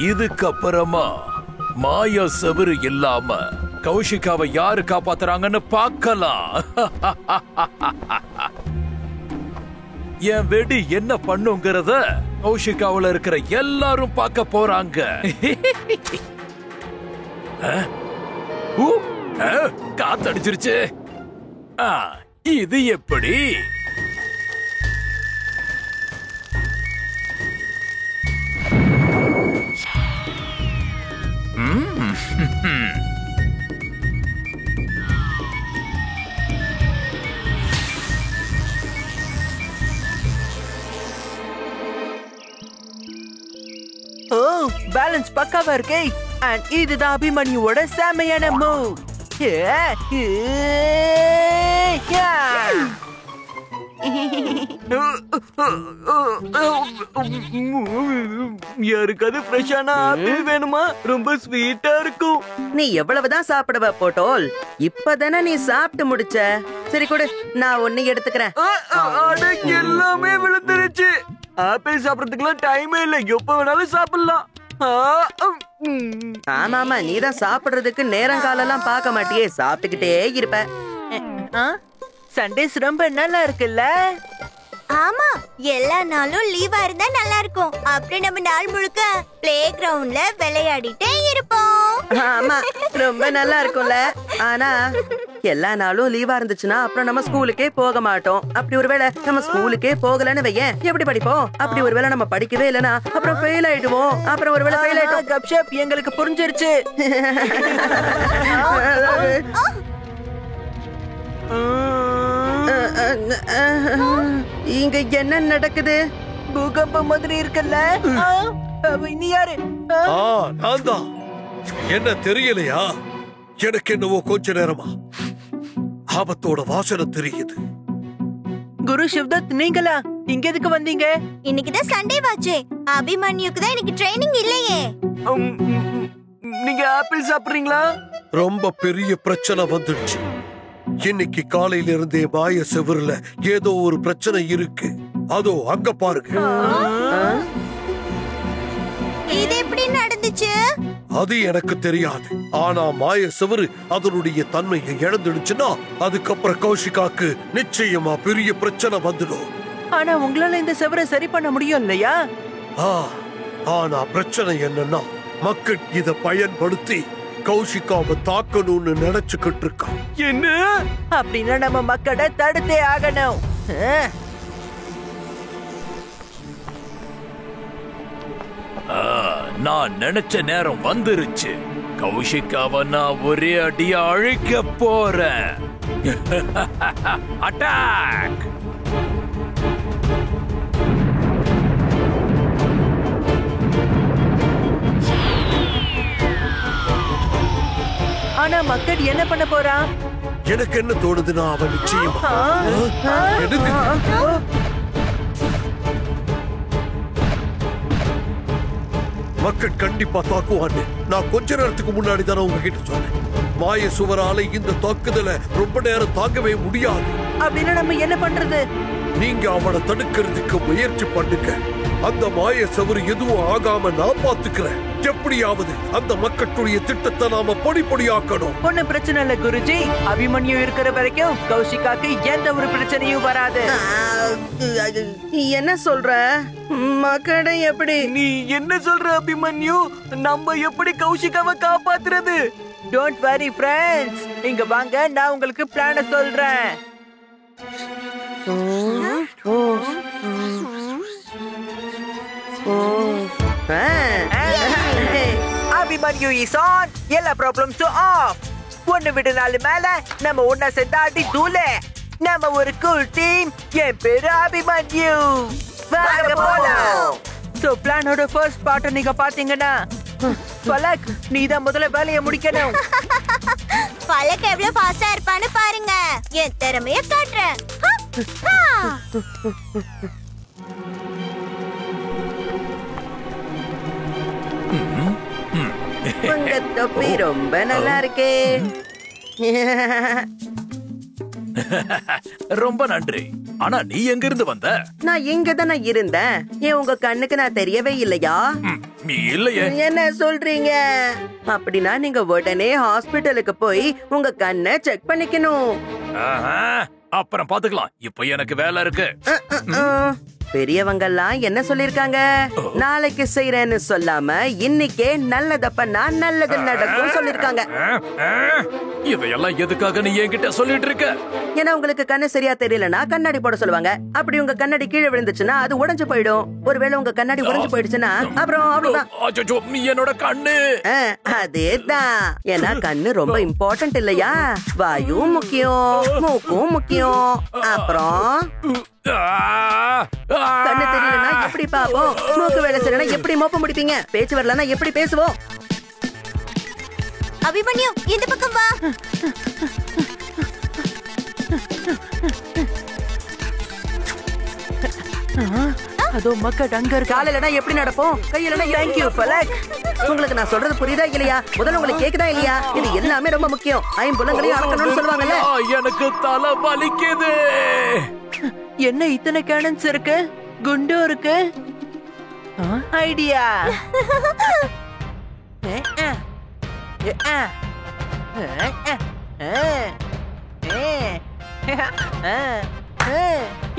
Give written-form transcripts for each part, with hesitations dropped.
இதுக்கப்புறமா மாய செவரு இல்லாம கௌஷிகாவை யாரு காப்பாத்துறாங்கன்னு பார்க்கலாம். என் வெடி என்ன பண்ணுங்கிறத கௌஷிகாவுல இருக்கிற எல்லாரும் பார்க்க போறாங்க. காத்தடிச்சிருச்சு. இது எப்படி? பேலன்ஸ் பக்காவா இருக்கே. அண்ட் இதுதான் அபிமன்யுவோட செமையான மூவ். யாருக்காவது ஃப்ரெஷ்ஷான ஆப்பிள் வேணுமா? ரொம்ப ஸ்வீட்டா இருக்கும். நீ எவ்வளவுதான் சாப்பிடுவ போட்டோல்? இப்பதானே நீ சாப்பிட்டு முடிச்ச. சரி கொடு, நான் ஒன்னு எடுத்துக்கிறேன். எல்லாமே விழுந்துருச்சு. ஆப்பிள் சாப்பிடறதுக்குலாம் டைமே இல்ல. எப்ப வேணாலும் சாப்பிடலாம். ஆமாமா, நீதான் சாப்பிடுறதுக்கு நேரம் காலெல்லாம் பார்க்க மாட்டியே, சாப்பிட்டுக்கிட்டே இருப்ப. சண்டேஸ் ரொம்ப நல்லா இருக்குல்ல? ஆமா, எல்லா நாளும் லீவா இருந்தா நல்லா இருக்கும். அப்புறம் நம்ம நாள் முழுக்க பிளே கிரவுண்ட்ல விளையாடிட்டே இருப்போம். ஆமா, ரொம்ப நல்லா இருக்கும்ல. ஆனா எல்லா நாளும் லீவா இருந்துச்சுன்னா அப்புறம் நம்ம ஸ்கூலுக்கே போக மாட்டோம். அப்படி ஒருவேளை நம்ம ஸ்கூலுக்கே போகலன்னு வையேன், எப்படி படிப்போம்? அப்படி ஒருவேளை நம்ம படிக்கவே இல்லைன்னா அப்புறம் ஃபெயில் ஆயிடுவோம். அப்புறம் ஒருவேளை ஃபெயில் ஆயிட்டோம். கப்ஷப், எங்களுக்கு புரிஞ்சிருச்சு. இங்க என்ன நடக்குது? பூகம்பம் மாதிரி இருக்குல்ல? நீ யாரு? நான் தான். என்ன தெரியலையா? எனக்கு என்னவோ கொஞ்ச நேரமா ஆபத்தோட வாசனை தெரியுது. குரு சிவ்தத், நீங்களா இங்க எதுக்கு வந்தீங்க? இன்னைக்குதான் சண்டே வாச்சே. அபிமன்யுக்கு தான் இன்னைக்கு ட்ரைனிங் இல்லையே. நீங்க ஆப்பிள் சாப்பிடுறீங்களா? ரொம்ப பெரிய பிரச்சனை வந்துடுச்சு. இன்னைக்கு காலையில இருந்தே மாய செவருல ஏதோ ஒரு பிரச்சனை இருக்கு. அதோ அங்க பாருங்க. இது எப்படி நடந்துச்சு? அது எனக்கு தெரியாது. ஆனா மாய செவரு அதனுடைய தன்மையை இழந்துடுச்சுன்னா அதுக்கப்புறம் கௌஷிகாக்கு நிச்சயமா பெரிய பிரச்சனை வந்துடும். ஆனா உங்களால இந்த செவரை சரி பண்ண முடியும் இல்லையா? ஆனா பிரச்சனை என்னன்னா மக்கள் இத பயன்படுத்தி கௌஷிகாவை தாக்கணும்னு நினைச்சுக்கிட்டு இருக்கான். என்ன? அப்படின்னா நம்ம மக்களை தடுத்தே ஆகணும். நான் நினைச்ச நேரம் வந்துருச்சு. கௌஷிகாவை நான் ஒரே அடியா அழிக்க போறேன். அட்டாக்! ஆனா மக்கள் என்ன பண்ண போறான்? எனக்கு என்ன தோணுதுன்னா அவன் நிச்சயமா மக்கள் கண்டிப்பா தாக்குவான்னு நான் கொஞ்ச நேரத்துக்கு முன்னாடி தானே உங்ககிட்ட சொன்னேன். மாய சுவரால இந்த தாக்குதலை ரொம்ப நேரம் தாக்கவே முடியாது. அப்படின்னா நம்ம என்ன பண்றது? நீங்க அவனை தடுக்கிறதுக்கு முயற்சி பண்ணுங்க. அந்த மாய சவறு எதுவும் ஆகாம நான் பாத்துக்கிறேன். எப்படியாவது அந்த மக்களுடைய திட்டத்தை நாம பொடிப்பொடியாக்கணும். ஒன்னும் பிரச்சனை இல்ல குருஜி. அபிமன்யு இருக்கிற வரைக்கும் கௌஷிகாக்கு எந்த ஒரு பிரச்சனையும் வராது. என்ன சொல்ற? மக்களே எப்படி? நீ என்ன சொல்ற அபிமன்யு? நம்ம எப்படி கௌஷிகாவை காப்பாத்துறது? டோன்ட் வரி ஃப்ரெண்ட்ஸ், இங்க வாங்க, நான் உங்களுக்கு பிளான சொல்றேன். Abhimanyu is on. எல்லா ப்ராப்ளம்ஸும் ஆஃப். ஒன்னு விட நாலு மேல நம்ம ஒன்னா சேர்ந்து அடி தூளே. நம்ம ஒரு கூல் டீம். என் பேரு அபிமன்யு. வாங்க போலாம். சோ பிளானோட ஃபர்ஸ்ட் பார்ட் நீங்க பாத்தீங்கன்னா, பலக் நீ தான் முதல்ல வேலையை முடிக்கணும். பலக் எவ்வளவு ஃபாஸ்டா இருப்பான்னு பாருங்க. என் திறமைய காட்டுறேன். உங்க தொப்பி ரொம்ப நல்லா இருக்கே. ரொம்ப நன்றி. ஆனா நீ எங்க இருந்து வந்த? நான் இங்க தானே இருந்தேன். ஏன் உங்க கண்ணுக்கு நான் தெரியவே இல்லையா? நீ இல்லையே. என்ன சொல்றீங்க? அப்படின்னா நீங்க உடனே ஹாஸ்பிடலுக்கு போய் உங்க கண்ணை செக் பண்ணிக்கணும். அப்புறம் பாத்துக்கலாம். இப்ப எனக்கு வேலை இருக்கு. பெரியவங்கெல்லாம் என்ன சொல்லிருக்காங்க? நாளைக்கு செய்யறேன்னு சொல்லாம இன்னைக்கே நல்லத பண்ணா நல்லது நடக்கும் சொல்லிருக்காங்க. இதையெல்லாம் எதுக்காக நீ என்கிட்ட சொல்லிட்டு இருக்க? ஏன்னா உங்களுக்கு கண்ணு சரியா தெரியலனா கண்ணாடி போட சொல்லுவாங்க. அப்படி உங்க கண்ணாடி கீழே விழுந்துச்சுன்னா அது உடைஞ்சு போயிடும். ஒருவேளை உங்க கண்ணாடி உடைஞ்சு போயிடுச்சுன்னா அப்புறம் அவ்வளவுதான். என்னோட கண்ணு. அதேதான். ஏன்னா கண்ணு ரொம்ப இம்பார்ட்டன்ட் இல்லையா? வாயும் முக்கியம், மூக்கும் முக்கியம். அப்புறம் கண்ணு தெரியலனா எப்படி பாப்போம்? மூக்கு வேலை செய்யலனா எப்படி மோப்ப முடிப்பீங்க? பேச்சு வரலனா எப்படி பேசுவோம்? அபிமன்யு இந்த பக்கம் வா. அதோ மக்கள் அங்க இருக்கு. காலையிலனா எப்படி நடப்போம்? கையிலனா Thank you, Falak. உங்களுக்கு நான் சொல்றது புரியுதா இல்லையா? முதல்ல உங்களுக்கு கேக்குதா இல்லையா? இது எல்லாமே ரொம்ப முக்கியம். ஐம்புலங்களையும் அளக்கணும்னு சொல்லுவாங்கல்ல. எனக்கு தலை வலிக்குது. என்ன இத்தனை கேனன்ஸ் இருக்கு? குண்டு இருக்கு. ஐடியா.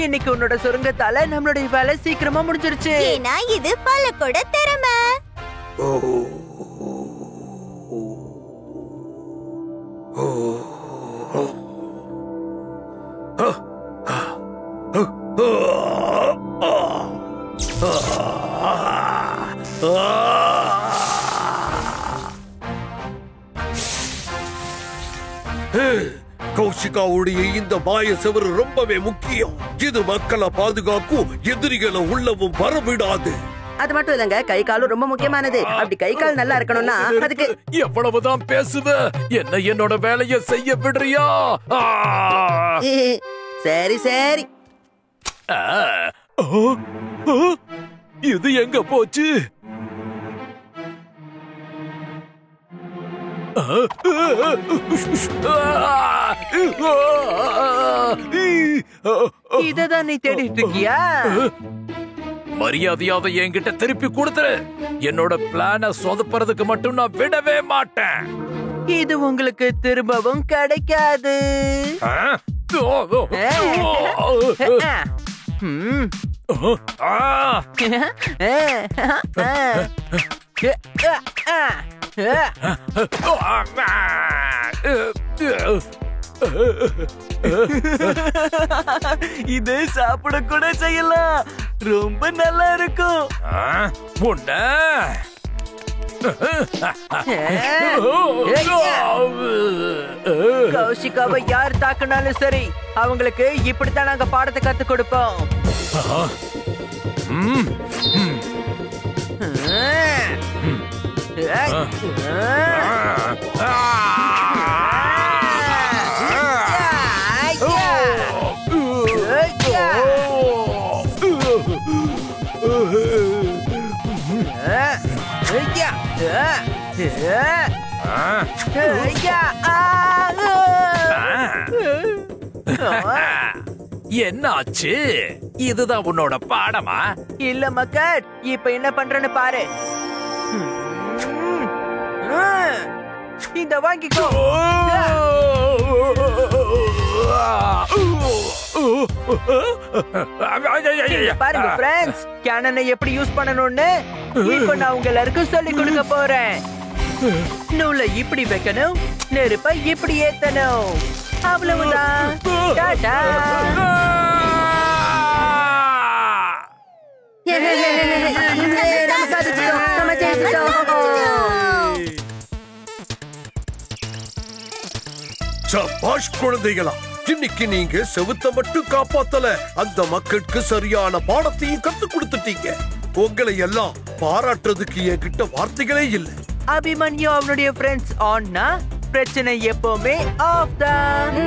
இன்னைக்கு உன்னோட சுருங்கத்தால நம்மளுடைய வேலை சீக்கிரமா முடிஞ்சிருச்சு. ஏன்னா இது பலகோட திறமை. கௌஷிகாவுடைய இந்த மாய செவரு ரொம்பவே முக்கியம். இது மக்களை பாதுகாக்கும், எதிரிகளை உள்ளவும் வரவிடாது. அது மட்டும் இல்லங்க, கை காலும் ரொம்ப முக்கியமானது. அப்படி கை கால் நல்லா இருக்கணும்னா அதுக்கு எவ்வளவுதான் பேசுவ? என்ன என்னோட வேலையை செய்ய விடுறியா? சரி சரி. இது எங்க போச்சு? இததான் நீ தேடிட்டு இருக்கியா? மரியாதையாவை என்கிட்ட திருப்பி கொடுத்துரு. என்னோட பிளான சொதப்புறதுக்கு மட்டும் நான் விடவே மாட்டேன். இது உங்களுக்கு திரும்பவும் கிடைக்காது. இது சாப்பிட கூட செய்யலாம். ரொம்ப நல்லா இருக்கும். கௌஷிகாவை யார் தாக்குனாலும் சரி, அவங்களுக்கு இப்படித்தான் நாங்க பாடத்தை கத்து கொடுப்போம். என்னாச்சு? இதுதான் உன்னோட பாடமா? இல்ல மக்கள், இப்ப என்ன பண்றேன்னு பாரு. இந்த வாங்கிக்கோ. பாருங்க ஃப்ரெண்ட்ஸ், கேனனை எப்படி யூஸ் பண்ணணும்னு இப்ப நான் உங்க எல்லாருக்கும் சொல்லி கொடுக்க போறேன். நூலை இப்படி வைக்கணும், நெருப்பை இப்படி ஏத்தணும். அவ்வளவுதான். டாடா. சபாஷ் குழந்தைகளா, இன்னைக்கு நீங்க செவுத்த மட்டும் காப்பாத்தல, அந்த மக்களுக்கு சரியான பாடத்தையும் கத்து கொடுத்துட்டீங்க. உங்களை எல்லாம் பாராட்டுறதுக்கு என்கிட்ட வார்த்தைகளே இல்லை. அபிமன்யு அவனுடைய ஃப்ரெண்ட்ஸ் ஆன்னா பிரச்சனை எப்பவுமே ஆஃப் தான்.